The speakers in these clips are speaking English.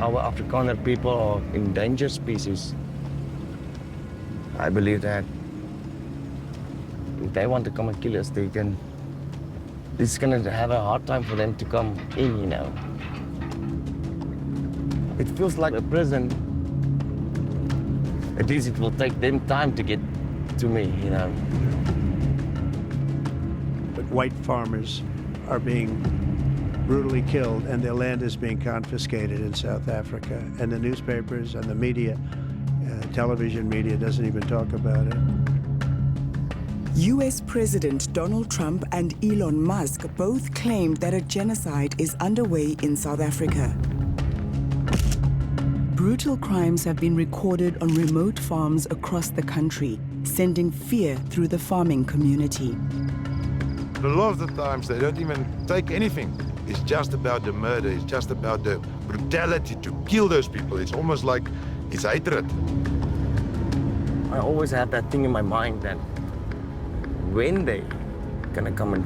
our Afrikaner people are endangered species. I believe that if they want to come and kill us, they can. It's going to have a hard time for them to come in, you know. It feels like a prison. At least it will take them time to get to me, you know. But white farmers are being brutally killed and their land is being confiscated in South Africa. And the newspapers and the media, television media doesn't even talk about it. US President Donald Trump and Elon Musk both claimed that a genocide is underway in South Africa. Brutal crimes have been recorded on remote farms across the country, sending fear through the farming community. A lot of the times they don't even take anything. It's just about the murder, it's just about the brutality to kill those people. It's almost like it's hatred. I always have that thing in my mind that when they gonna come and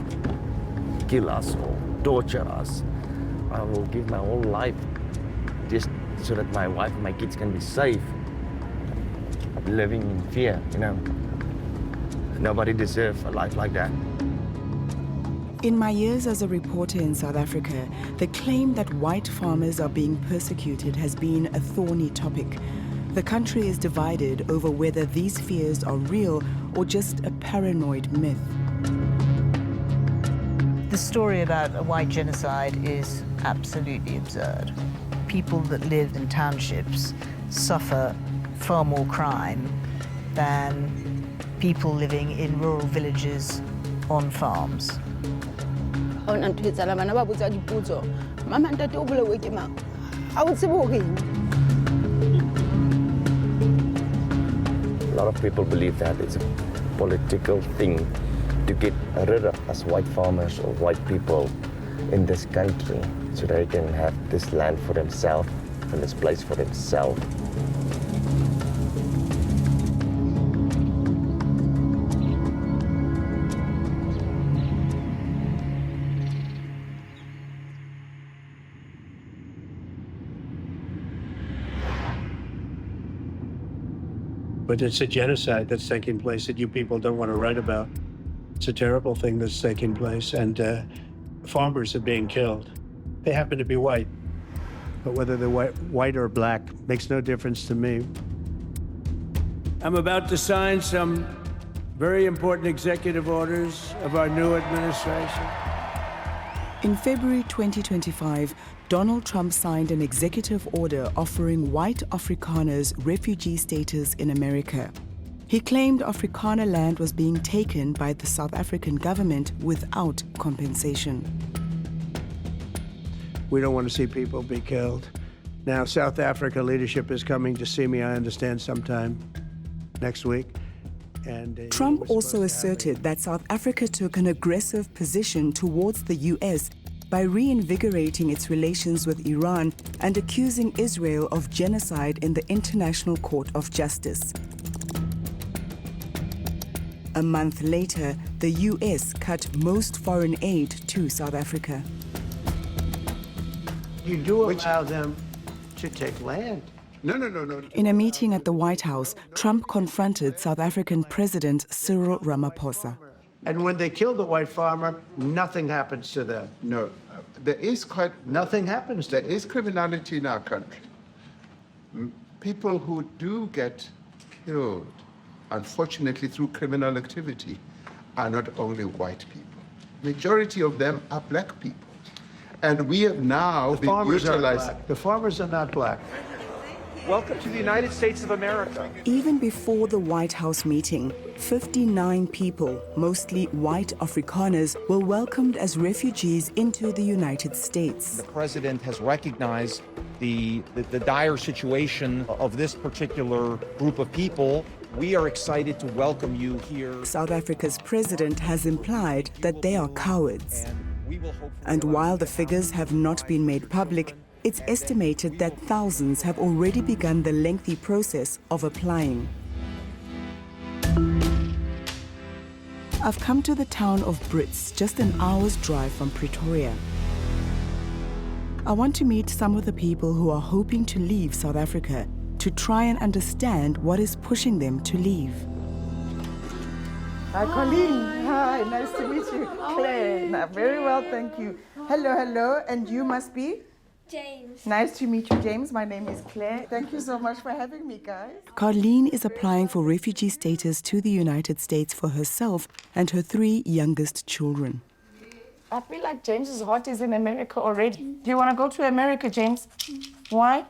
kill us or torture us, I will give my whole life just so that my wife and my kids can be safe, living in fear, you know. Nobody deserves a life like that. In my years as a reporter in South Africa, the claim that white farmers are being persecuted has been a thorny topic. The country is divided over whether these fears are real or just a paranoid myth. The story about a white genocide is absolutely absurd. People that live in townships suffer far more crime than people living in rural villages on farms. A lot of people believe that it's a political thing to get rid of us white farmers or white people in this country so they can have this land for themselves and this place for themselves. But it's a genocide that's taking place that you people don't want to write about. It's a terrible thing that's taking place, and farmers are being killed. They happen to be white, but whether they're white or black makes no difference to me. I'm about to sign some very important executive orders of our new administration. In February 2025, Donald Trump signed an executive order offering white Afrikaners refugee status in America. He claimed Afrikaner land was being taken by the South African government without compensation. We don't want to see people be killed. Now, South Africa leadership is coming to see me, I understand, sometime next week. And Trump also asserted that South Africa took an aggressive position towards the US by reinvigorating its relations with Iran and accusing Israel of genocide in the International Court of Justice. A month later, the US cut most foreign aid to South Africa. You do allow them to take land. No. In a meeting at the White House, Trump confronted South African President Cyril Ramaphosa. And when they kill the white farmer, nothing happens to them. No, there is Nothing happens to there them. is criminality in our country. People who do get killed, unfortunately through criminal activity, are not only white people. Majority of them are black people. And we have now been utilizing. The farmers are not black. Welcome to the United States of America. Even before the White House meeting, 59 people, mostly white Afrikaners, were welcomed as refugees into the United States. The president has recognized the dire situation of this particular group of people. We are excited to welcome you here. South Africa's president has implied that they are cowards. And while the figures have not been made public, it's estimated that thousands have already begun the lengthy process of applying. I've come to the town of Brits, just an hour's drive from Pretoria. I want to meet some of the people who are hoping to leave South Africa to try and understand what is pushing them to leave. Hi, Colleen. Hi, nice to meet you. Claire. No, very well, thank you. Hello, hello. And you must be? James. Nice to meet you, James. My name is Claire. Thank you so much for having me, guys. Carleen is applying for refugee status to the United States for herself and her 3 youngest children. I feel like James's heart is in America already. Do you want to go to America, James? Why?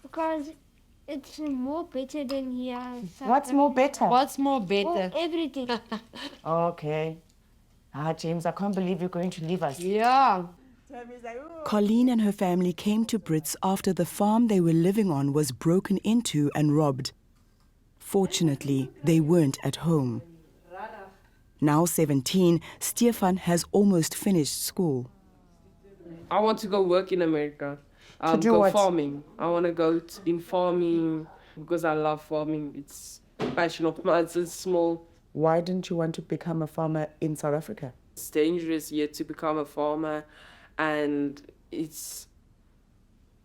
Because it's more better than here. What's more better? What's more better? Well, everything. Okay. James, I can't believe you're going to leave us. Yeah. Colleen and her family came to Brits after the farm they were living on was broken into and robbed. Fortunately, they weren't at home. Now 17, Stefan has almost finished school. I want to go work in America. To do go what? farming. I want to go in farming because I love farming. It's a passion of mine. It's small. Why didn't you want to become a farmer in South Africa? It's dangerous yet to become a farmer, and it's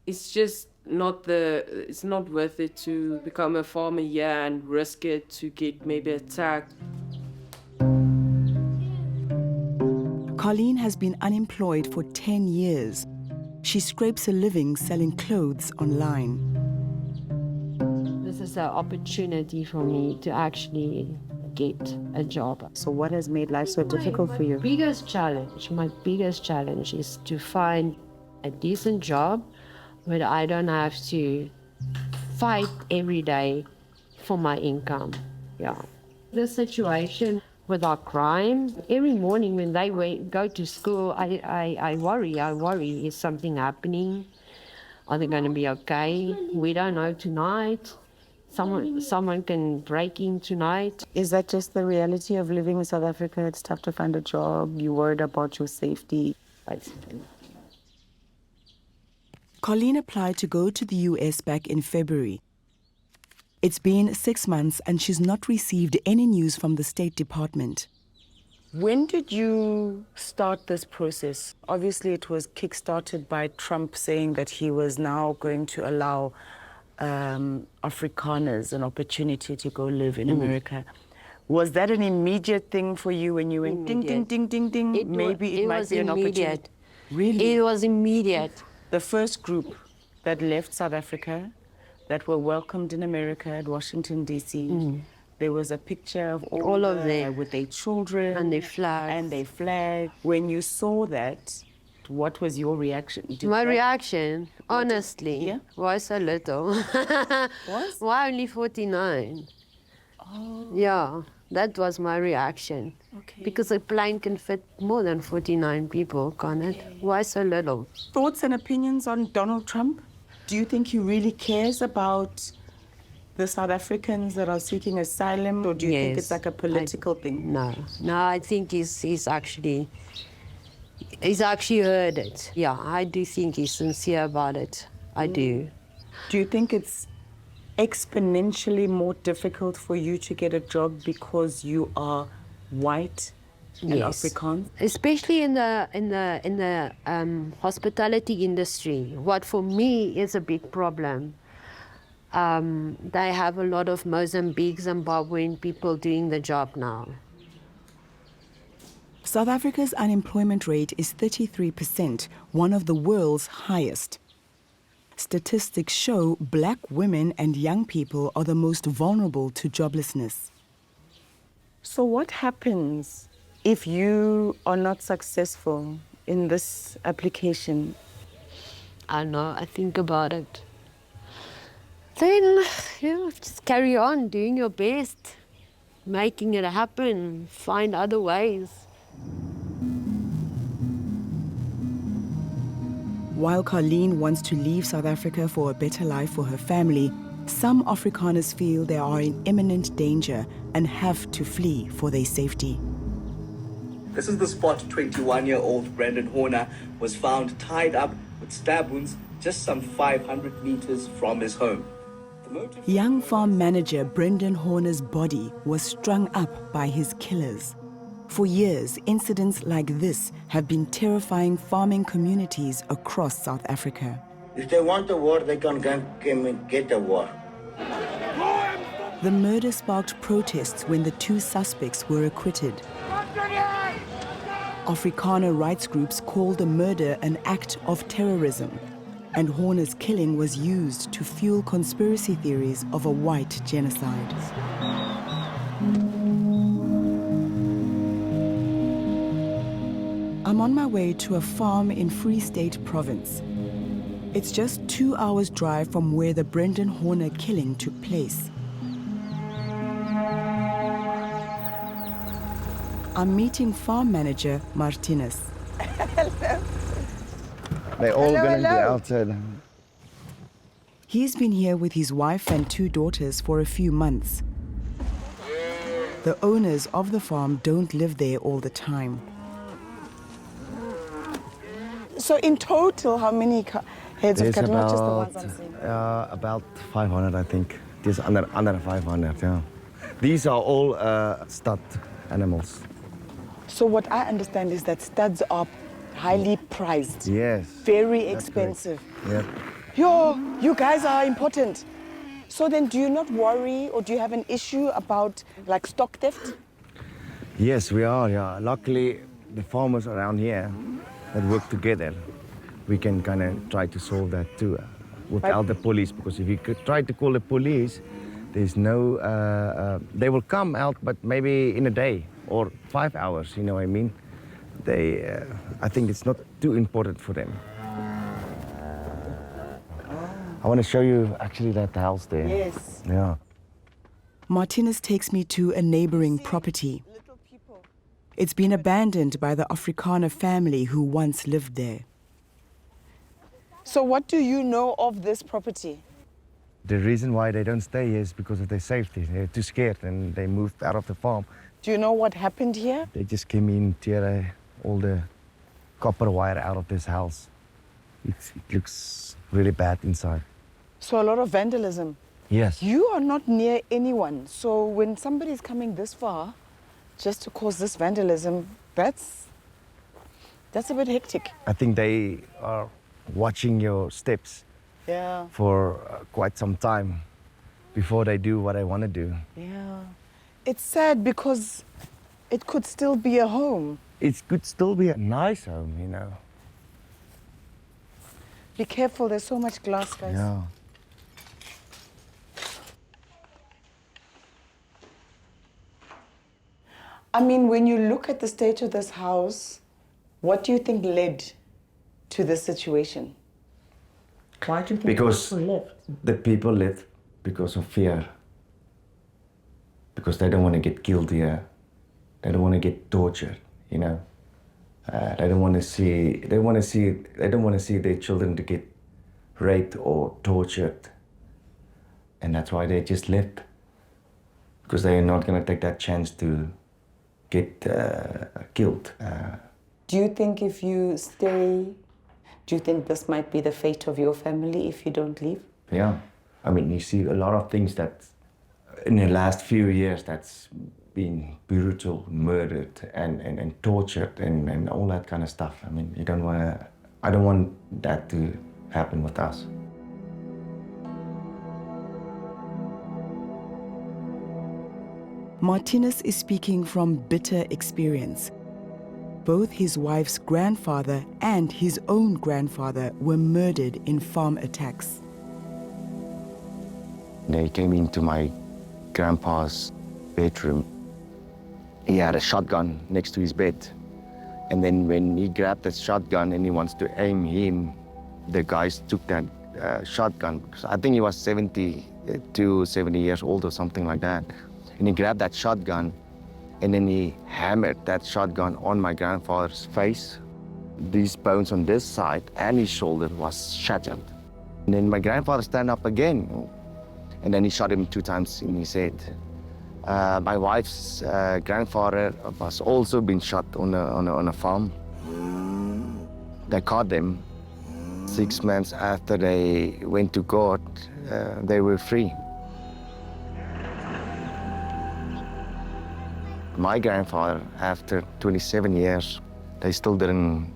just it's not worth it to become a farmer here and risk it to get maybe attacked. Colleen has been unemployed for 10 years. She scrapes a living selling clothes online. This is an opportunity for me to actually get a job. So what has made life so difficult for you? My biggest challenge is to find a decent job where I don't have to fight every day for my income. Yeah. The situation with our crime, every morning when they go to school, I worry, is something happening? Are they going to be okay? We don't know tonight. Someone can break in tonight. Is that just the reality of living in South Africa? It's tough to find a job. You're worried about your safety. Colleen applied to go to the US back in February. It's been 6 months and she's not received any news from the State Department. When did you start this process? Obviously, it was kickstarted by Trump saying that he was now going to allow Afrikaners an opportunity to go live in America. Was that an immediate thing for you when you went ding, ding, ding, ding, ding? It might be an opportunity. Really? It was immediate. The first group that left South Africa, that were welcomed in America at Washington, D.C., there was a picture of all of them with their children and their flag. When you saw that, what was your reaction? My reaction, honestly, why so little? Why only 49? Oh. Yeah, that was my reaction. Okay. Because a plane can fit more than 49 people, can't it? Why so little? Thoughts and opinions on Donald Trump? Do you think he really cares about the South Africans that are seeking asylum, or do you think it's like a political thing? No, I think he's actually heard it. Yeah, I do think he's sincere about it. I do. Do you think it's exponentially more difficult for you to get a job because you are white and Afrikaans? Especially in the hospitality industry. What for me is a big problem. They have a lot of Mozambique, Zimbabwean people doing the job now. South Africa's unemployment rate is 33%, one of the world's highest. Statistics show black women and young people are the most vulnerable to joblessness. So what happens if you are not successful in this application? I know, I think about it. Then, just carry on doing your best, making it happen, find other ways. While Carleen wants to leave South Africa for a better life for her family, some Afrikaners feel they are in imminent danger and have to flee for their safety. This is the spot 21-year-old Brendan Horner was found tied up with stab wounds just some 500 meters from his home. Young farm manager Brendan Horner's body was strung up by his killers. For years, incidents like this have been terrifying farming communities across South Africa. If they want a war, they can get a war. The murder sparked protests when the two suspects were acquitted. Afrikaner rights groups called the murder an act of terrorism, and Horner's killing was used to fuel conspiracy theories of a white genocide. I'm on my way to a farm in Free State Province. It's just 2 hours' drive from where the Brendan Horner killing took place. I'm meeting farm manager Martinez. Hello. They're all going to be outside. He's been here with his wife and 2 daughters for a few months. The owners of the farm don't live there all the time. So in total, how many heads of cattle, not just the ones I'm seeing? About 500, I think. Just under 500, yeah. These are all stud animals. So what I understand is that studs are highly prized. Yes. Very expensive. Yeah. You guys are important. So then do you not worry or do you have an issue about like stock theft? Yes, we are, yeah. Luckily, the farmers around here that work together, we can kind of try to solve that too, without the police. Because if you could try to call the police, there's no, they will come out, but maybe in a day or 5 hours, you know what I mean? They, I think it's not too important for them. I want to show you actually that house there. Yes. Yeah. Martinez takes me to a neighboring property. It's been abandoned by the Afrikaner family who once lived there. So what do you know of this property? The reason why they don't stay here is because of their safety. They're too scared and they moved out of the farm. Do you know what happened here? They just came in, tear all the copper wire out of this house. It looks really bad inside. So a lot of vandalism. Yes. You are not near anyone. So when somebody's coming this far just to cause this vandalism, that's a bit hectic. I think they are watching your steps for quite some time before they do what they want to do. Yeah. It's sad because it could still be a home. It could still be a nice home, you know. Be careful, there's so much glass, guys. Yeah. I mean, when you look at the state of this house, what do you think led to this situation? Why do you think Because people left? the people left because of fear. Because they don't want to get killed here. They don't want to get tortured, you know. They don't want to see. They don't want to see their children to get raped or tortured. And that's why they just left. Because they are not going to take that chance to get killed. Do you think if you stay, do you think this might be the fate of your family if you don't leave? Yeah. I mean, you see a lot of things that in the last few years that's been brutal, murdered and tortured and all that kind of stuff. I mean, I don't want that to happen with us. Martinez is speaking from bitter experience. Both his wife's grandfather and his own grandfather were murdered in farm attacks. They came into my grandpa's bedroom. He had a shotgun next to his bed. And then when he grabbed that shotgun and he wants to aim him, the guys took that shotgun. I think he was 70 years old or something like that. And he grabbed that shotgun and then he hammered that shotgun on my grandfather's face. These bones on this side and his shoulder was shattered. And then my grandfather stand up again. And then he shot him 2 times in his head. My wife's grandfather was also been shot on a farm. They caught them. 6 months after they went to court, they were free. My grandfather, after 27 years, they still didn't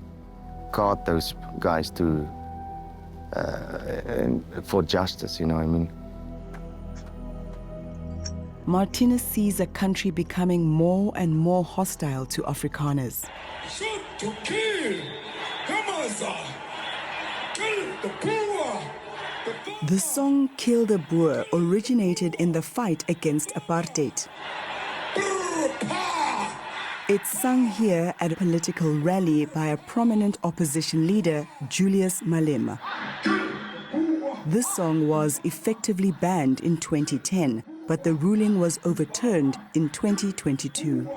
caught those guys to for justice, you know what I mean? Martinez sees a country becoming more and more hostile to Afrikaners. Shoot to kill! Hamaza! Kill the Boer! The song Kill the Boer originated in the fight against apartheid. It's sung here at a political rally by a prominent opposition leader, Julius Malema. This song was effectively banned in 2010, but the ruling was overturned in 2022.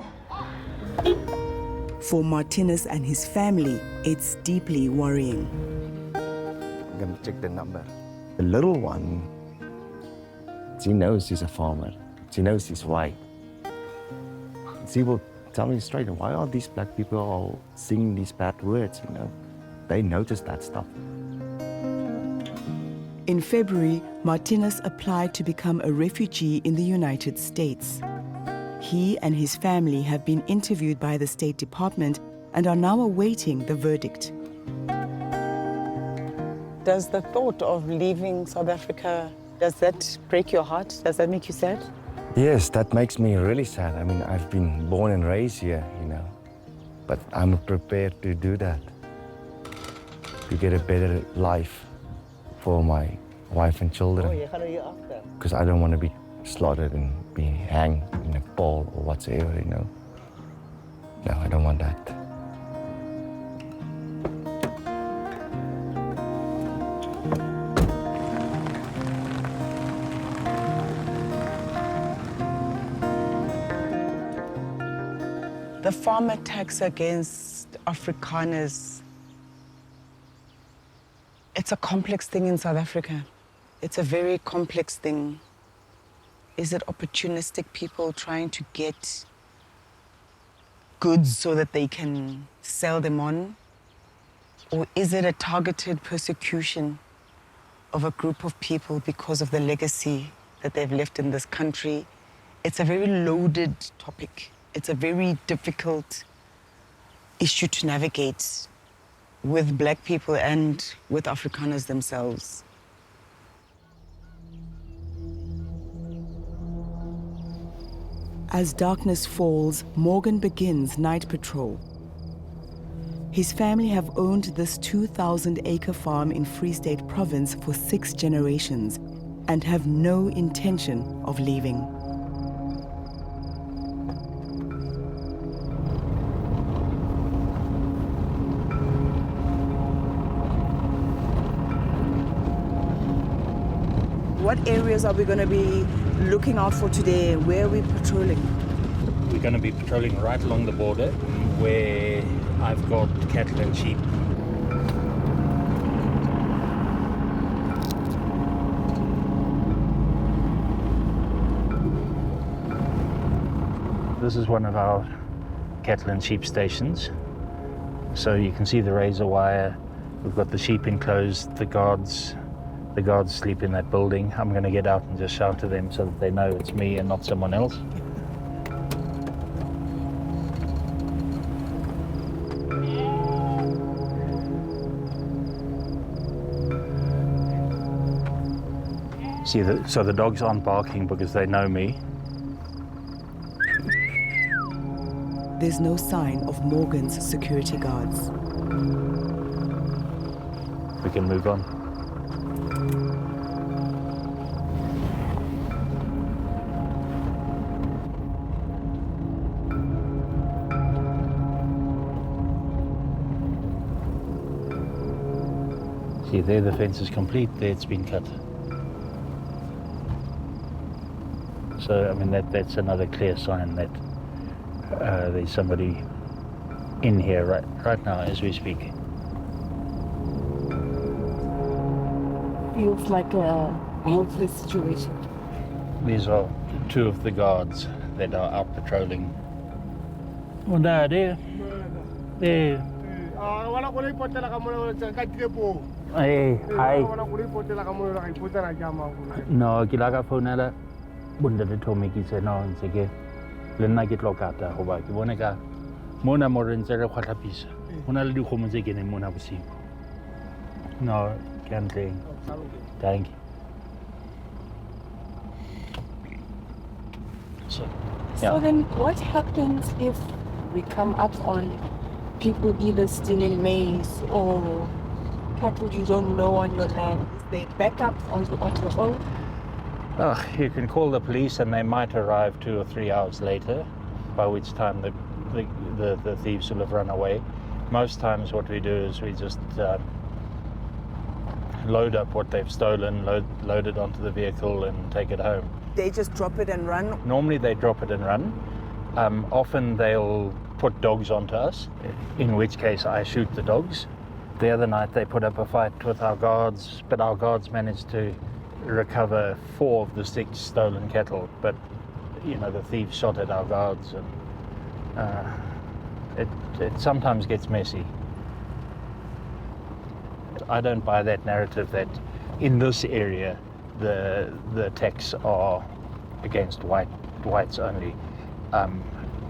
For Martinez and his family, it's deeply worrying. I'm gonna check the number. The little one, she knows he's a farmer. She knows he's white. She will tell me straight, why are these black people all singing these bad words, you know? They notice that stuff. In February, Martinez applied to become a refugee in the United States. He and his family have been interviewed by the State Department and are now awaiting the verdict. Does the thought of leaving South Africa, does that break your heart? Does that make you sad? Yes, that makes me really sad. I mean, I've been born and raised here, you know, but I'm prepared to do that, to get a better life for my wife and children, because I don't want to be slaughtered and be hanged in a pole or whatsoever, you know. No, I don't want that. The farm attacks against Afrikaners, it's a complex thing in South Africa. It's a very complex thing. Is it opportunistic people trying to get goods so that they can sell them on? Or is it a targeted persecution of a group of people because of the legacy that they've left in this country? It's a very loaded topic. It's a very difficult issue to navigate with black people and with Afrikaners themselves. As darkness falls, Morgan begins night patrol. His family have owned this 2,000-acre farm in Free State Province for 6 generations and have no intention of leaving. What areas are we going to be looking out for today? Where are we patrolling? We're going to be patrolling right along the border where I've got cattle and sheep. This is one of our cattle and sheep stations. So you can see the razor wire. We've got the sheep enclosed, the guards sleep in that building. I'm going to get out and just shout to them so that they know it's me and not someone else. See, so the dogs aren't barking because they know me. There's no sign of Morgan's security guards. We can move on. See, there the fence is complete, there it's been cut. So, I mean, that's another clear sign that there's somebody in here right now as we speak. Feels like a helpless situation. These are 2 of the guards that are out patrolling. Oh, no, there. There. Hey, hi. No, kilaga phone ala. Bunda de told me he said no, it's okay. Le nna ke tlokata goba ke bone ka mona mo re ntse re kgwatlhapisa. Go na le dikgomo tse keneng mona bosigo. No, ke a ntleng. Thank you. So then what happens if we come up on people either stealing maize or cattle you don't know on your land? Is there backup on your own? You can call the police and they might arrive 2 or 3 hours later, by which time the thieves will have run away. Most times what we do is we just load up what they've stolen, load it onto the vehicle and take it home. They just drop it and run? Normally they drop it and run. Often they'll put dogs onto us, in which case I shoot the dogs. The other night they put up a fight with our guards, but our guards managed to recover 4 of the 6 stolen cattle. But, you know, the thieves shot at our guards, and it sometimes gets messy. I don't buy that narrative that in this area the attacks are against whites only.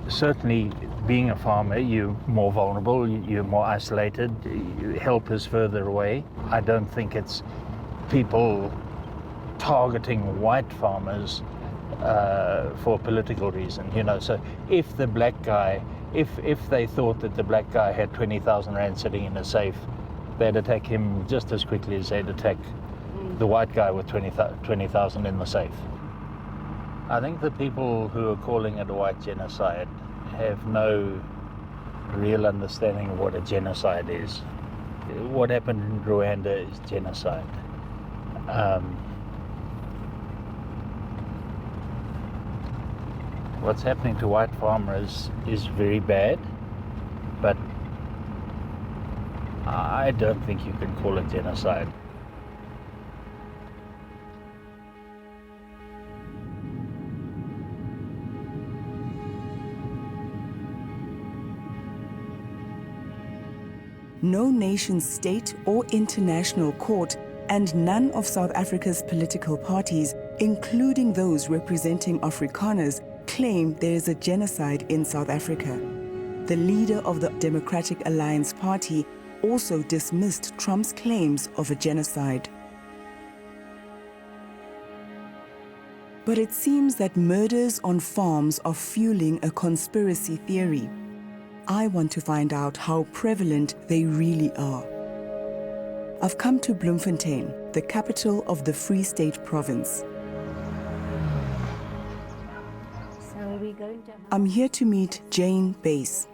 Certainly, being a farmer, you're more vulnerable, you're more isolated, help is further away. I don't think it's people targeting white farmers for a political reason, you know. So if the black guy, if they thought that the black guy had 20,000 rand sitting in a safe, they'd attack him just as quickly as they'd attack the white guy with 20,000 in the safe. I think the people who are calling it a white genocide have no real understanding of what a genocide is. What happened in Rwanda is genocide. What's happening to white farmers is very bad, but I don't think you can call it genocide. No nation state or international court and none of South Africa's political parties, including those representing Afrikaners, claim there is a genocide in South Africa. The leader of the Democratic Alliance Party also dismissed Trump's claims of a genocide. But it seems that murders on farms are fueling a conspiracy theory. I want to find out how prevalent they really are. I've come to Bloemfontein, the capital of the Free State Province. I'm here to meet Jane Bass.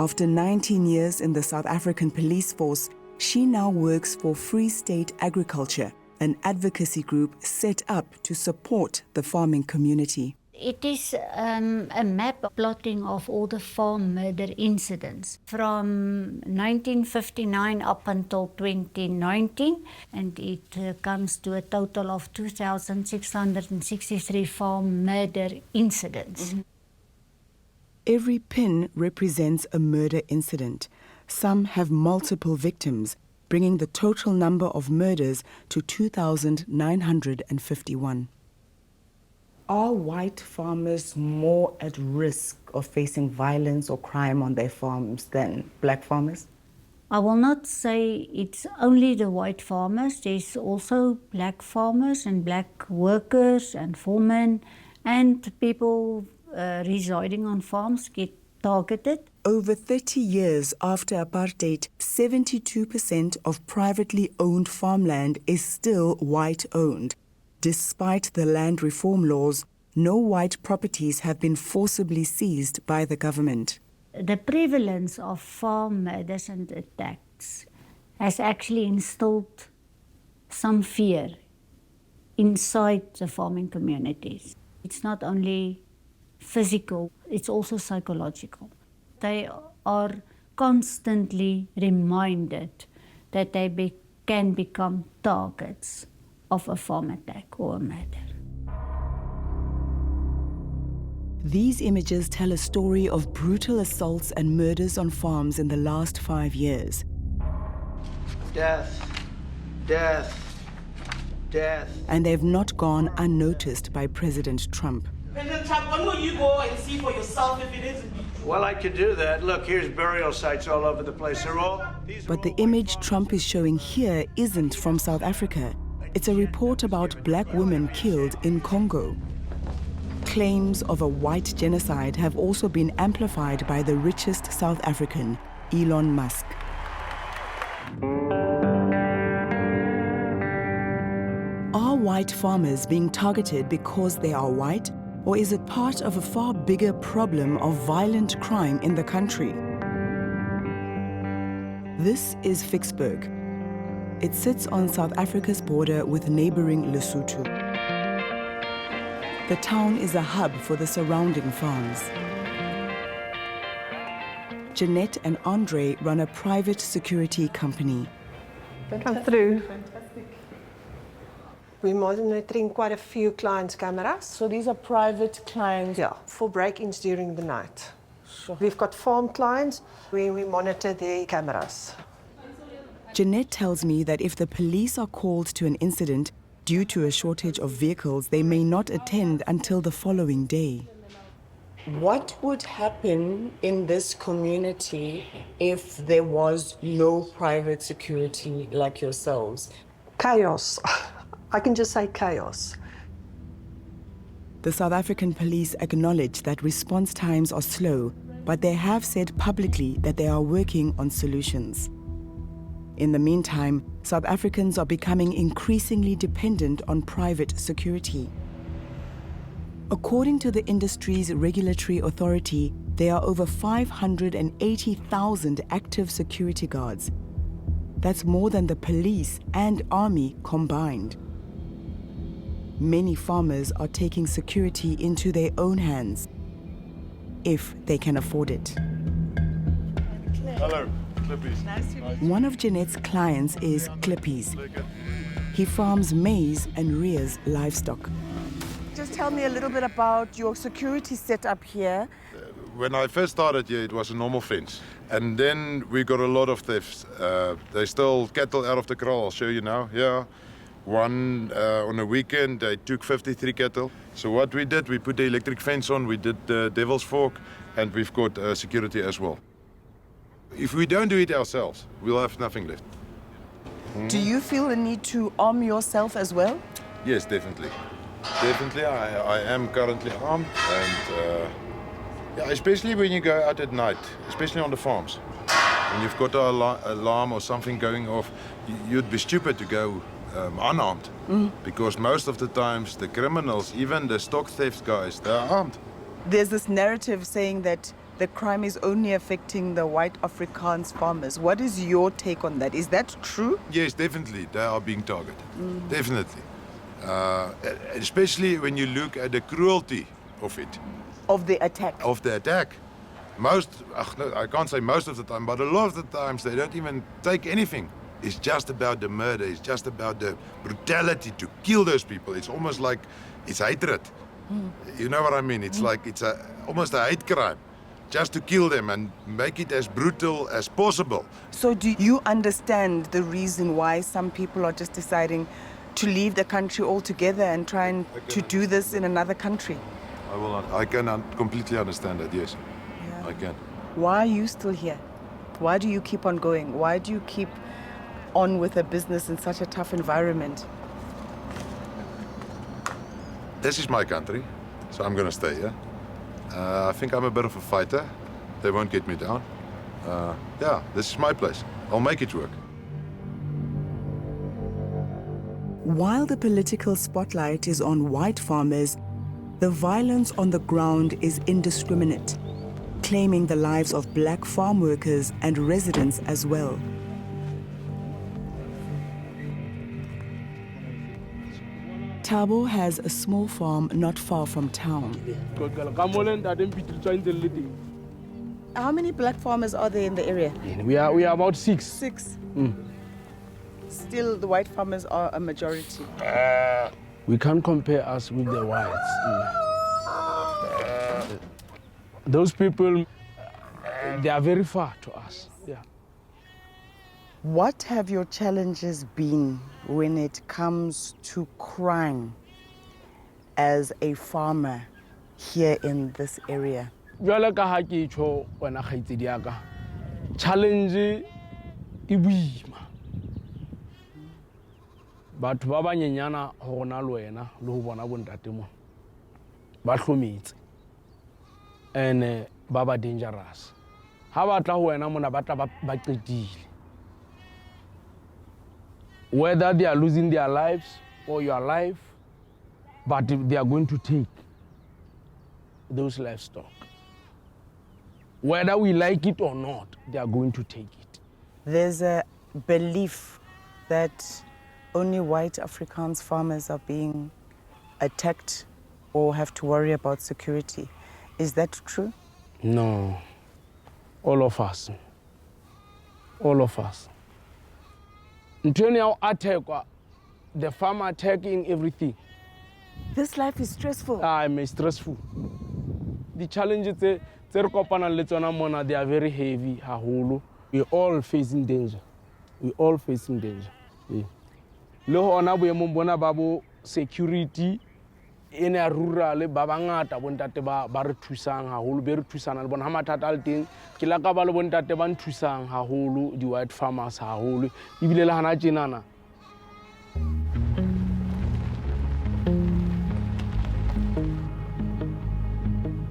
After 19 years in the South African police force, she now works for Free State Agriculture, an advocacy group set up to support the farming community. It is a map plotting of all the farm murder incidents from 1959 up until 2019, and it comes to a total of 2,663 farm murder incidents. Every pin represents a murder incident. Some have multiple victims, bringing the total number of murders to 2,951. Are white farmers more at risk of facing violence or crime on their farms than black farmers? I will not say it's only the white farmers. There's also black farmers and black workers and foremen and people residing on farms get targeted. Over 30 years after apartheid, 72% of privately owned farmland is still white-owned. Despite the land reform laws, no white properties have been forcibly seized by the government. The prevalence of farm murders and attacks has actually instilled some fear inside the farming communities. It's not only physical, it's also psychological. They are constantly reminded that they can become targets of a farm attack or a murder. These images tell a story of brutal assaults and murders on farms in the last 5 years. Death, death, death. And they've not gone unnoticed by President Trump. President Trump, when will you go and see for yourself if it isn't? Well, I could do that. Look, here's burial sites all over the place. But the image Trump is showing here isn't from South Africa. It's a report about black women killed in Congo. Claims of a white genocide have also been amplified by the richest South African, Elon Musk. Are white farmers being targeted because they are white, or is it part of a far bigger problem of violent crime in the country? This is Vicksburg. It sits on South Africa's border with neighboring Lesotho. The town is a hub for the surrounding farms. Jeanette and Andre run a private security company. Come through. We're monitoring quite a few clients' cameras. So these are private clients? Yeah, for break-ins during the night. Sure. We've got farm clients where we monitor their cameras. Jeanette tells me that if the police are called to an incident due to a shortage of vehicles, they may not attend until the following day. What would happen in this community if there was no private security like yourselves? Chaos. I can just say chaos. The South African police acknowledge that response times are slow, but they have said publicly that they are working on solutions. In the meantime, South Africans are becoming increasingly dependent on private security. According to the industry's regulatory authority, there are over 580,000 active security guards. That's more than the police and army combined. Many farmers are taking security into their own hands, if they can afford it. Hello, Clippies. Nice to meet you. One of Jeanette's clients is Clippies. He farms maize and rears livestock. Just tell me a little bit about your security setup here. When I first started here, it was a normal fence. And then we got a lot of thefts. They stole cattle out of the kraal. I'll show you now. Yeah. One on a weekend, they took 53 cattle. So what we did, we put the electric fence on, we did the Devil's Fork, and we've got security as well. If we don't do it ourselves, we'll have nothing left. Do you feel the need to arm yourself as well? Yes, definitely. Definitely, I am currently armed, and yeah, especially when you go out at night, especially on the farms. When you've got an alarm or something going off, you'd be stupid to go unarmed, because most of the times the criminals, even the stock theft guys, they're armed. There's this narrative saying that the crime is only affecting the white Afrikaans farmers. What is your take on that? Is that true? Yes, definitely, they are being targeted. Definitely. Especially when you look at the cruelty of it. Of the attack? Of the attack. Most, no, I can't say most of the time, but a lot of the times they don't even take anything. It's just about the murder, it's just about the brutality to kill those people. It's almost like it's hatred. You know what I mean? It's like it's almost a hate crime. Just to kill them and make it as brutal as possible. So do you understand the reason why some people are just deciding to leave the country altogether and trying to do this in another country? I can completely understand that, yes. Yeah. I can. Why are you still here? Why do you keep on going? Why do you keep on with a business in such a tough environment? This is my country, so I'm gonna stay here. I think I'm a bit of a fighter. They won't get me down. Yeah, this is my place. I'll make it work. While the political spotlight is on white farmers, the violence on the ground is indiscriminate, claiming the lives of black farm workers and residents as well. Thabo has a small farm not far from town. How many black farmers are there in the area? We are about 6. 6? Still, the white farmers are a majority. We can't compare us with the whites. Those people, they are very far to us. Yeah. What have your challenges been when it comes to crime as a farmer here in this area? Jwale ka ha ke tjho wena kgaitsedi ya ka, challenge e boima. Batho ba banyenyana ho rona le wena le ho bona bontate mo ba hlometse ene ba ba dangerous. Ha ba tla ho wena mona ba tla ba qetile. Whether they are losing their lives or your life, but they are going to take those livestock. Whether we like it or not, they are going to take it. There's a belief that only white Afrikaans farmers are being attacked or have to worry about security. Is that true? No. All of us. All of us. Until attack, the farmer attacking everything. This life is stressful. I'm stressful. The challenges they are very heavy. We're all facing danger. We're all facing danger. Security in a rural babangata bontate ba re thusang haholo be re thusana le bona ha mathata a le teng ke la ka ba le bontate ba nthusang haholo di white farmers haholo ebile le hana tjenana.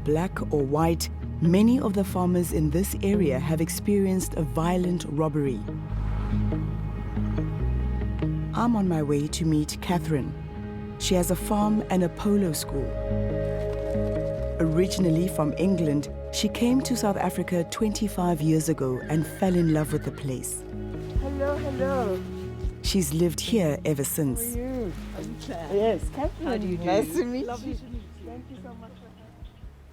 Black or white, many of the farmers in this area have experienced a violent robbery. I'm on my way to meet Catherine. She has a farm and a polo school. Originally from England, she came to South Africa 25 years ago and fell in love with the place. Hello, hello. She's lived here ever since. How are you? Yes, Catherine. How do you do? Nice to meet Lovely you. to meet you. Thank you so much.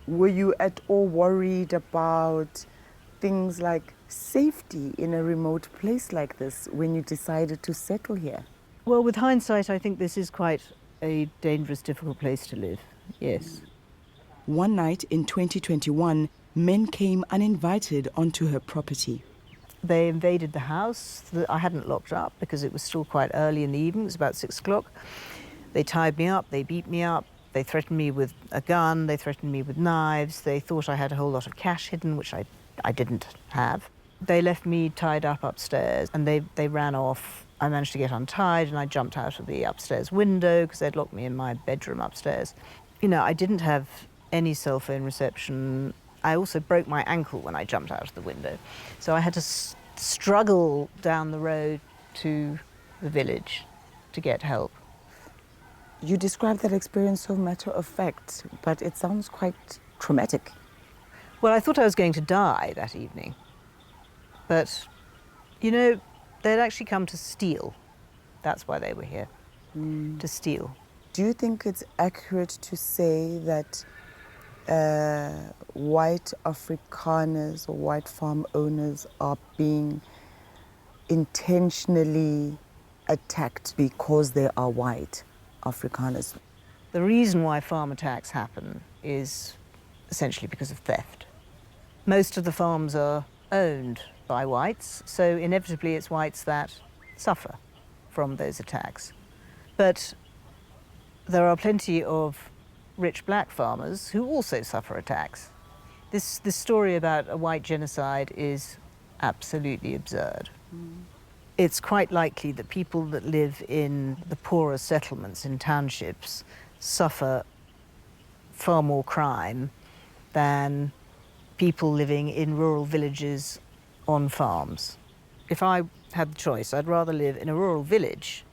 Were you at all worried about things like safety in a remote place like this when you decided to settle here? Well, with hindsight, I think this is quite a dangerous, difficult place to live, yes. One night in 2021, men came uninvited onto her property. They invaded the house that I hadn't locked up because it was still quite early in the evening, it was about 6 o'clock. They tied me up, they beat me up, they threatened me with a gun, they threatened me with knives, they thought I had a whole lot of cash hidden, which I didn't have. They left me tied up upstairs and they ran off. I managed to get untied and I jumped out of the upstairs window because they'd locked me in my bedroom upstairs. You know, I didn't have any cell phone reception. I also broke my ankle when I jumped out of the window. So I had to struggle down the road to the village to get help. You described that experience so matter of fact, but it sounds quite traumatic. Well, I thought I was going to die that evening. But, you know, they'd actually come to steal. That's why they were here, to steal. Do you think it's accurate to say that white Afrikaners or white farm owners are being intentionally attacked because they are white Afrikaners? The reason why farm attacks happen is essentially because of theft. Most of the farms are owned by whites, so inevitably it's whites that suffer from those attacks. But there are plenty of rich black farmers who also suffer attacks. This story about a white genocide is absolutely absurd. It's quite likely that people that live in the poorer settlements in townships suffer far more crime than people living in rural villages on farms. If I had the choice, I'd rather live in a rural village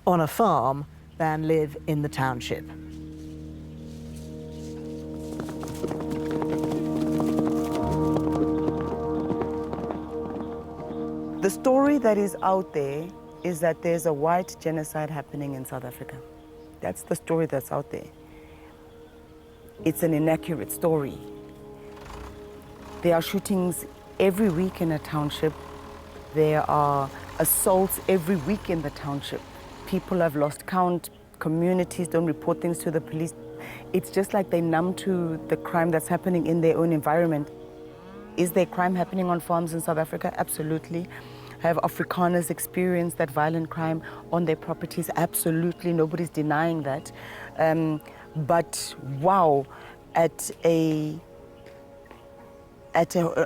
on a farm than live in the township. The story that is out there is that there's a white genocide happening in South Africa. That's the story that's out there. It's an inaccurate story. There are shootings every week in a township. There are assaults every week in the township. People have lost count. Communities don't report things to the police. It's just like they're numb to the crime that's happening in their own environment. Is there crime happening on farms in South Africa? Absolutely. Have Afrikaners experienced that violent crime on their properties? Absolutely. Nobody's denying that. But wow,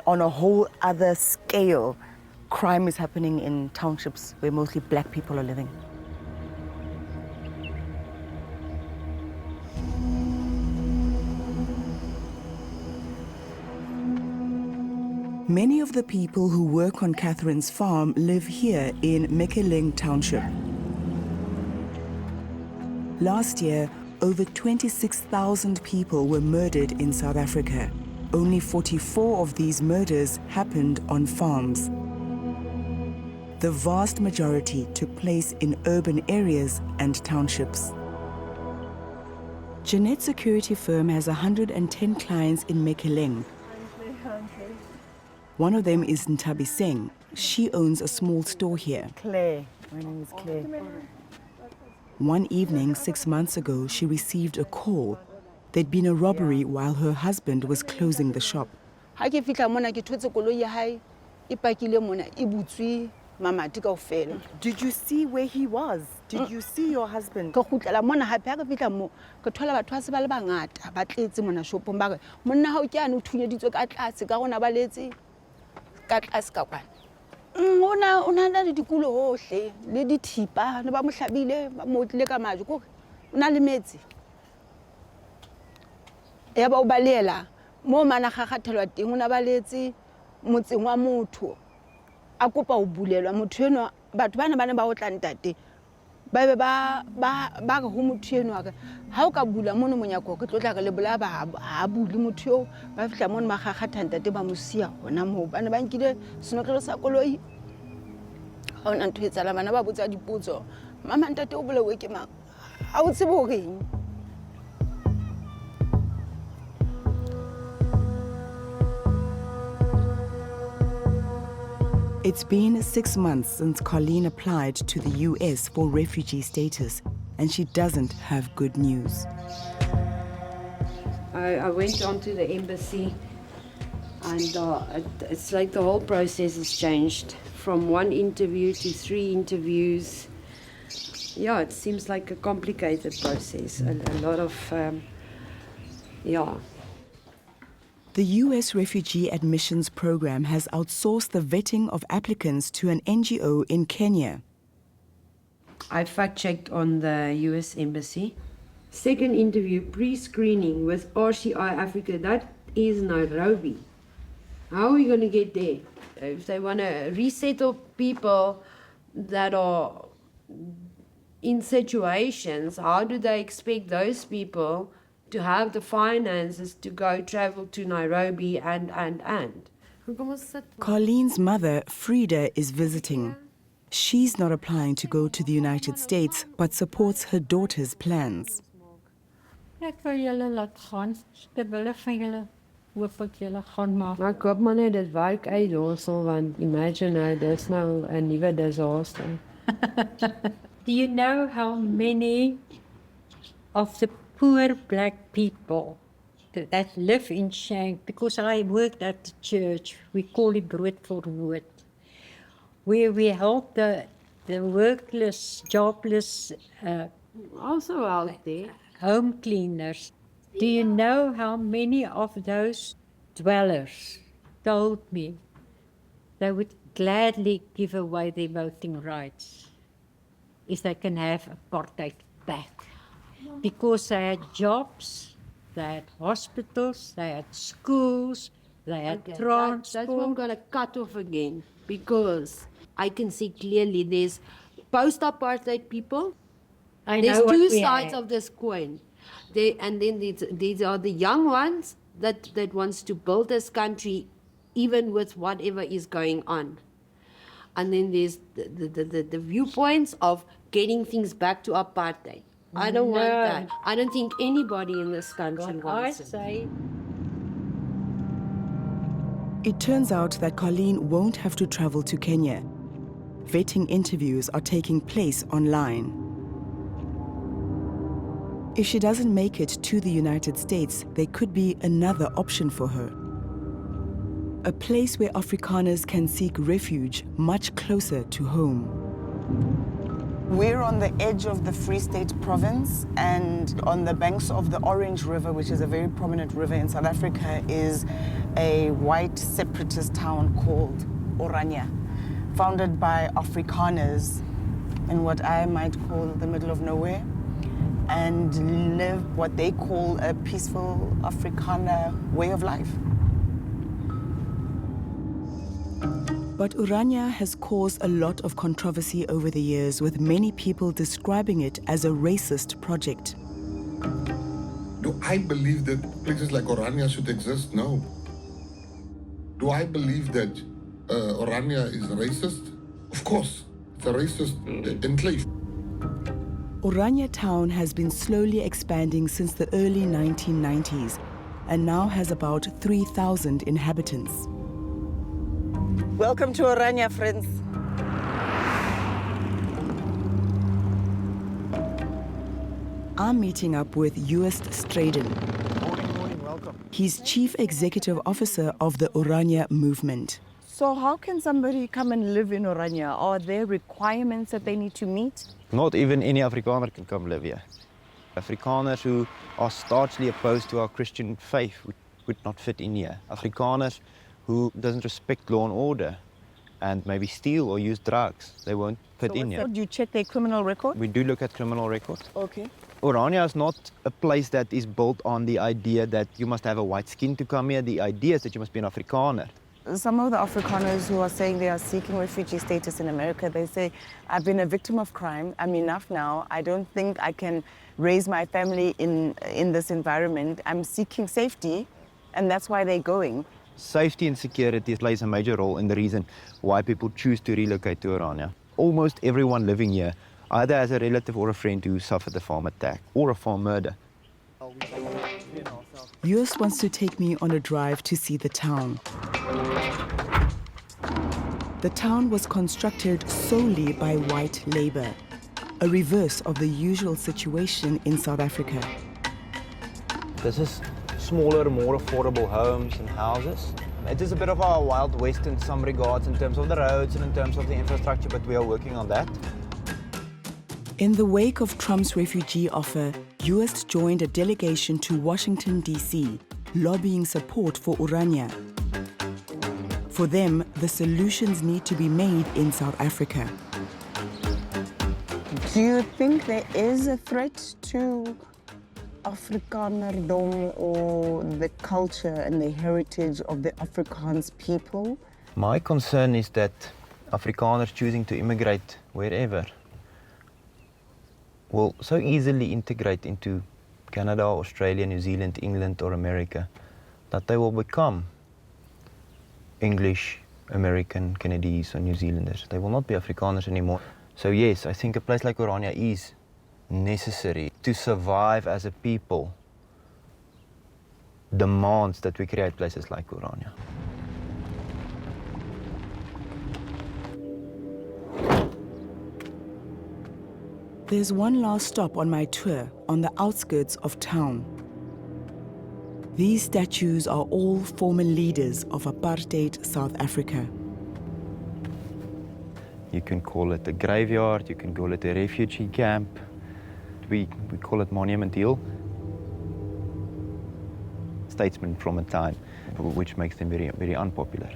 on a whole other scale, crime is happening in townships where mostly black people are living. Many of the people who work on Catherine's farm live here in Mikeling Township. Last year, over 26,000 people were murdered in South Africa. Only 44 of these murders happened on farms. The vast majority took place in urban areas and townships. Jeanette's security firm has 110 clients in Mikeling. One of them is Ntabi Singh. She owns a small store here. Claire. My name is Claire. One evening 6 months ago, she received a call. There'd been a robbery while her husband was closing the shop. Did you see where he was? Did you see your husband? Una le dikulo hohle le dithipa ne ba mo hlabile ba mo tlile ka maju ko una le metsi ya ba o balela mo mana gagatelwa teng una baletse motseng wa motho a kopa o bulelwa motho eno batho bana ba o tla ntate ba be ba go motho eno aka ha o ka bula mono monyako ke tlotla ka le bola ba ha bule motho yo ba fihla mono magagata ntate ba mo sia hona mo bana ba nkile senotlelo sa koloi ha ona ntho etsala bana ba botsa dipotso mama ntate o bolewe ke mang ha o tsebe ho reng. It's been 6 months since Colleen applied to the US for refugee status, and she doesn't have good news. I went on to the embassy, and it's like the whole process has changed from 1 interview to 3 interviews. Yeah, it seems like a complicated process, a lot of, The US Refugee Admissions Program has outsourced the vetting of applicants to an NGO in Kenya. I fact-checked on the US Embassy. Second interview, pre-screening with RCI Africa, that is Nairobi. How are we going to get there? If they want to resettle people that are in situations, how do they expect those people to have the finances to go travel to Nairobi and? Colleen's mother, Frida, is visiting. She's not applying to go to the United States, but supports her daughter's plans. Ek wil julle laat gaan. Ek wil van julle hoop ek julle gaan maak. Maar ek hoop maar net dit werk uit daarso, want imagine there's nou 'n nuwe disaster. Do you know how many of the poor black people that live in Shank, because I worked at the church, we call it Brood for Wood, where we help the workless, jobless, also out there, home cleaners. Do you know how many of those dwellers told me they would gladly give away their voting rights if they can have apartheid back? Because they had jobs, they had hospitals, they had schools, they had transport. That's what I'm going to cut off again, because I can see clearly there's post-apartheid people. There's two sides of this coin. And then these are the young ones that wants to build this country even with whatever is going on. And then there's the viewpoints of getting things back to apartheid. I don't want that. I don't think anybody in this country wants it. It turns out that Colleen won't have to travel to Kenya. Vetting interviews are taking place online. If she doesn't make it to the United States, there could be another option for her. A place where Afrikaners can seek refuge much closer to home. We're on the edge of the Free State province, and on the banks of the Orange River, which is a very prominent river in South Africa, is a white separatist town called Orania, founded by Afrikaners in what I might call the middle of nowhere, and live what they call a peaceful Afrikaner way of life. But Orania has caused a lot of controversy over the years, with many people describing it as a racist project. Do I believe that places like Orania should exist? No. Do I believe that Orania is racist? Of course, it's a racist enclave. Orania town has been slowly expanding since the early 1990s and now has about 3,000 inhabitants. Welcome to Orania, friends. I'm meeting up with Joost Strydom. Morning, welcome. He's Chief Executive Officer of the Orania movement. So how can somebody come and live in Orania? Are there requirements that they need to meet? Not even any Afrikaner can come live here. Afrikaners who are staunchly opposed to our Christian faith would not fit in here. Afrikaners who doesn't respect law and order and maybe steal or use drugs, they won't fit in here. Do you check their criminal record? We do look at criminal records. Okay. Orania is not a place that is built on the idea that you must have a white skin to come here. The idea is that you must be an Afrikaner. Some of the Afrikaners who are saying they are seeking refugee status in America, they say, I've been a victim of crime, I'm enough now, I don't think I can raise my family in this environment, I'm seeking safety, and that's why they're going. Safety and security plays a major role in the reason why people choose to relocate to Orania. Almost everyone living here either has a relative or a friend who suffered a farm attack or a farm murder. Joost wants to take me on a drive to see the town. The town was constructed solely by white labor, a reverse of the usual situation in South Africa. This is smaller, more affordable homes and houses. It is a bit of a Wild West in some regards in terms of the roads and in terms of the infrastructure, but we are working on that. In the wake of Trump's refugee offer, Joost joined a delegation to Washington, D.C., lobbying support for Orania. For them, the solutions need to be made in South Africa. Do you think there is a threat to Afrikanerdom or the culture and the heritage of the Afrikaans people? My concern is that Afrikaners choosing to immigrate wherever will so easily integrate into Canada, Australia, New Zealand, England or America that they will become English, American, Canadians or New Zealanders. They will not be Afrikaners anymore. So yes, I think a place like Orania is necessary to survive as a people. Demands that we create places like Orania. There's one last stop on my tour on the outskirts of town. These statues are all former leaders of apartheid South Africa. You can call it a graveyard, you can call it a refugee camp. We call it Monument Hill. Statesmen from a time, which makes them very, very unpopular.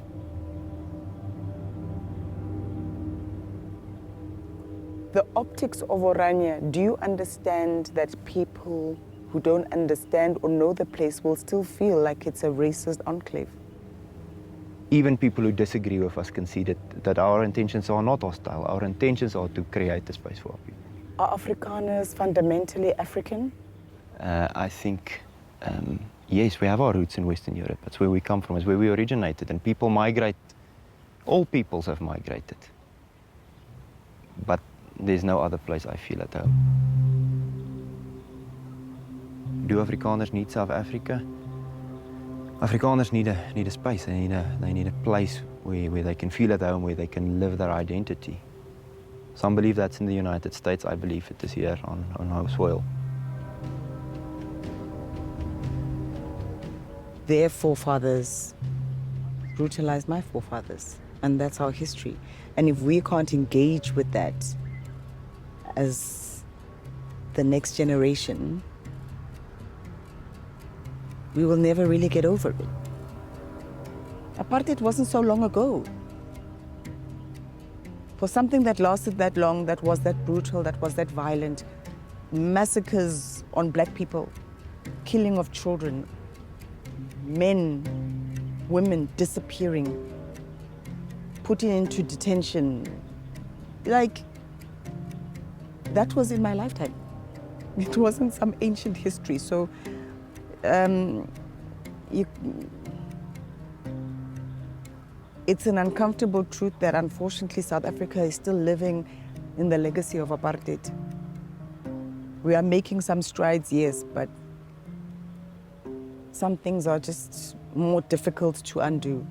The optics of Orania, do you understand that people who don't understand or know the place will still feel like it's a racist enclave? Even people who disagree with us can see that our intentions are not hostile. Our intentions are to create a space for our people. Are Afrikaners fundamentally African? I think, yes, we have our roots in Western Europe. That's where we come from, it's where we originated. And people migrate, all peoples have migrated. But there's no other place I feel at home. Do Afrikaners need South Africa? Afrikaners need a space, they need a place where they can feel at home, where they can live their identity. Some believe that's in the United States, I believe it is here on our soil. Their forefathers brutalized my forefathers, and that's our history. And if we can't engage with that as the next generation, we will never really get over it. Apartheid wasn't so long ago. For something that lasted that long, that was that brutal, that was that violent, massacres on black people, killing of children, men, women disappearing, putting into detention, like, that was in my lifetime. It wasn't some ancient history. So it's an uncomfortable truth that unfortunately South Africa is still living in the legacy of apartheid. We are making some strides, yes, but some things are just more difficult to undo.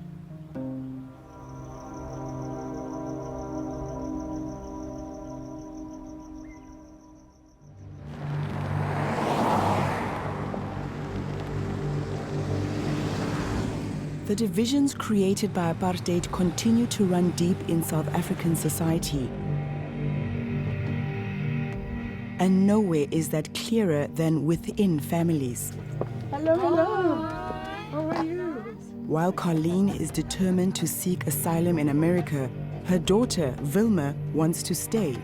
The divisions created by apartheid continue to run deep in South African society. And nowhere is that clearer than within families. Hello, hello. How are you? While Colleen is determined to seek asylum in America, her daughter, Vilma, wants to stay.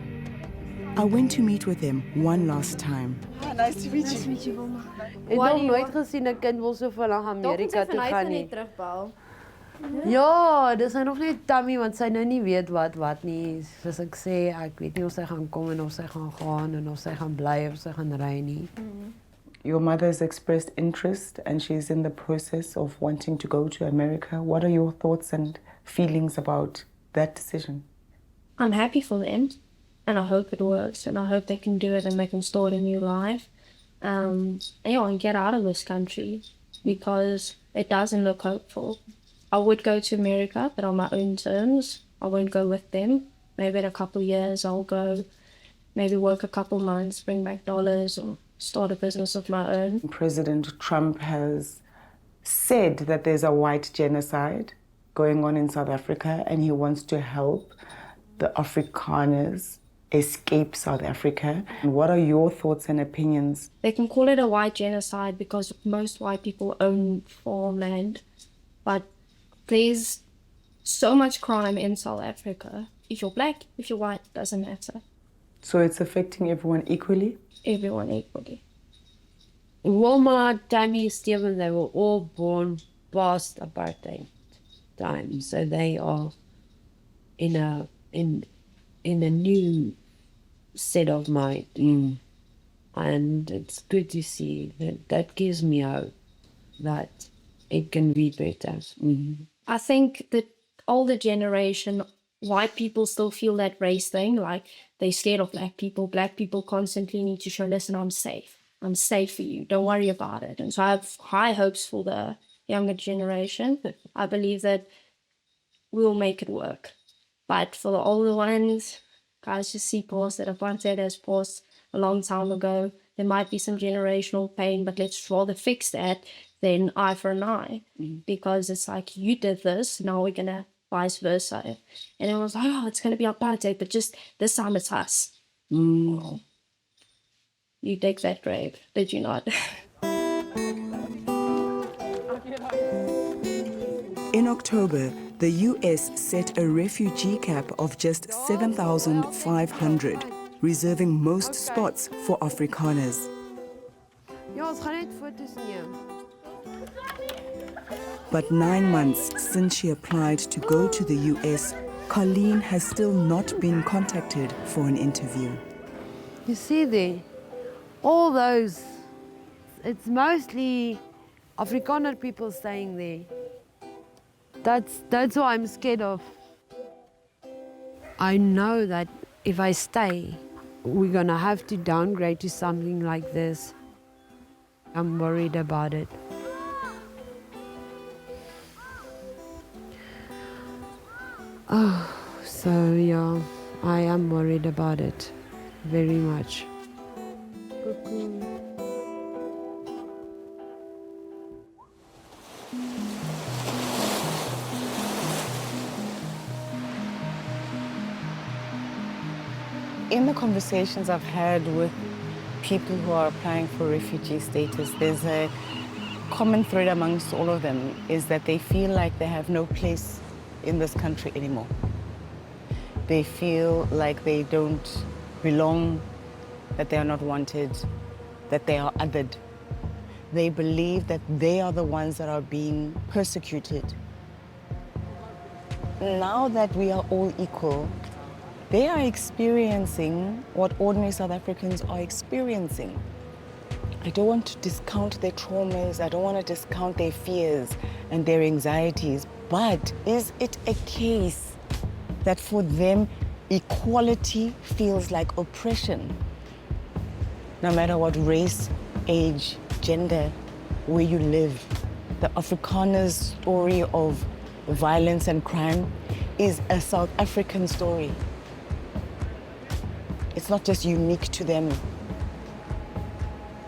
I went to meet with them one last time. Nice to meet you. Nice to meet you, Vilma. Ik heb nog nooit gezien 'n kind wil so vinnig Amerika toe gaan nie. Ja, dis nog net Tammy want sy nou nie weet wat nie. Soos ek sê, ek weet nie of sy gaan kom en of sy gaan gaan en of sy gaan bly of sy gaan ry nie. Your mother has expressed interest and she's in the process of wanting to go to America. What are your thoughts and feelings about that decision? I'm happy for them and I hope it works and I hope they can do it and they can start a new life. And get out of this country because it doesn't look hopeful. I would go to America, but on my own terms. I won't go with them. Maybe in a couple of years I'll go, maybe work a couple months, bring back dollars or start a business of my own. President Trump has said that there's a white genocide going on in South Africa and he wants to help the Afrikaners escape South Africa. What are your thoughts and opinions? They can call it a white genocide because most white people own farmland, but there's so much crime in South Africa. If you're black, if you're white, doesn't matter. So it's affecting everyone equally? Everyone equally. Wilma, Tammy, Stephen, they were all born past apartheid time, so they are in a new set of mind. And it's good to see that gives me hope that it can be better. I think the older generation, white people still feel that race thing, like they're scared of black people. Black people constantly need to show, listen, I'm safe. I'm safe for you. Don't worry about it. And so I have high hopes for the younger generation. I believe that we'll make it work. But for the older ones, guys, just see past that apartheid has passed a long time ago. There might be some generational pain, but let's rather fix that than eye for an eye. Because it's like, you did this, now we're going to vice versa. And it was like, oh, it's going to be apartheid, but just this time it's us. You dig that grave, did you not? In October, the US set a refugee cap of just 7,500, reserving most spots for Afrikaners. Ja, ons gaan net foto's neem. But 9 months since she applied to go to the US, Colleen has still not been contacted for an interview. You see there, all those, it's mostly Afrikaner people staying there. That's what I'm scared of. I know that if I stay, we're gonna have to downgrade to something like this. I'm worried about it. Oh, so yeah, I am worried about it very much. In the conversations I've had with people who are applying for refugee status, there's a common thread amongst all of them is that they feel like they have no place in this country anymore. They feel like they don't belong, that they are not wanted, that they are othered. They believe that they are the ones that are being persecuted. Now that we are all equal, they are experiencing what ordinary South Africans are experiencing. I don't want to discount their traumas, I don't want to discount their fears and their anxieties, but is it a case that for them equality feels like oppression? No matter what race, age, gender, where you live, the Afrikaner's story of violence and crime is a South African story. It's not just unique to them.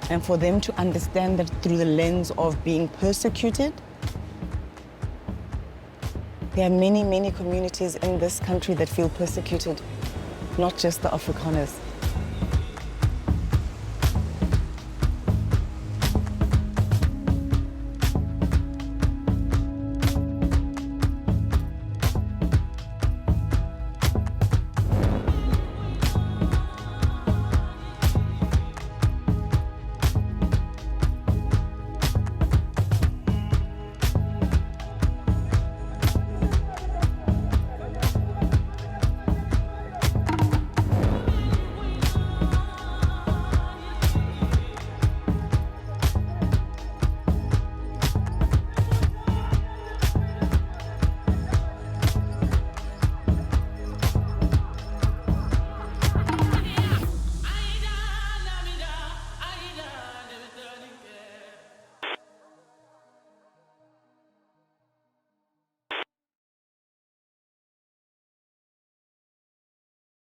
And for them to understand that through the lens of being persecuted, there are many, many communities in this country that feel persecuted, not just the Afrikaners.